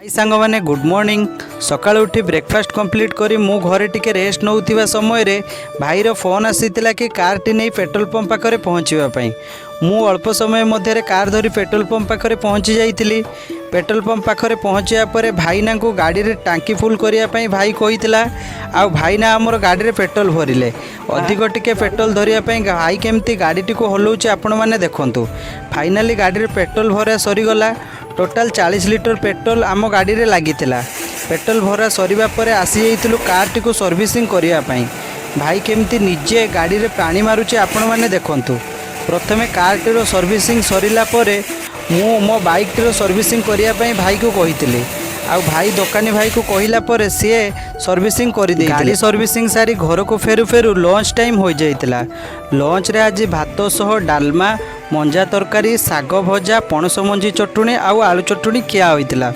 हाय सांग मैंने good morning. सकाल उठी ब्रेकफास्ट कंप्लीट करी मु घरे टिके रेस्ट नौथिबा समय रे भाईर फोन आसीतिला कि कार टी नहीं पेट्रोल पंप पाखरे पहुँचवा पाई। मु अल्प समय मध्य कार धरी पेट्रोल पंप पाखरे पहुँची जाइतिली। पेट्रोल पंप पाखरे पहुँचा पर भाईना को गाड़ी रे टांकी फुल करने भाई कहीतिला। आ भाईना आमर गाड़ी रे पेट्रोल भरिले। अधिक टिके पेट्रोल धरिया भाई केमती गाड़ी टी को हलाउचे आपण मैंने देखंतु। फाइनाली गाड़ी रे पेट्रोल भरा सरीगला। टोटाल 40 लिटर पेट्रोल आम गाड़ी रे लागितिला। पेट्रोल भरा सरीबा परे आसी जाइतिलु कार टी को सर्विसिंग करिया पई। भाई केमती निजे गाड़ी रे पानी मारुचे आपण माने देखंतु। प्रथमे कार टी रो सर्विसिंग सरीला परे मु मो बाइक टी रो सर्विसिंग करिया पई भाई को कहितिली। आ भाई दुकानी भाई को कहिला परे से सर्विसिंग करि देइतिले। गाड़ी सर्विसिंग सारी घर को फेरु फेरु लंच टाइम हो जाइतिला। लंच रे आज भात सह डालमा, मंजा तरकारी, साग भजा, पणस मंजी चटुणी आउ आलू चटुणी खिया होइतिला।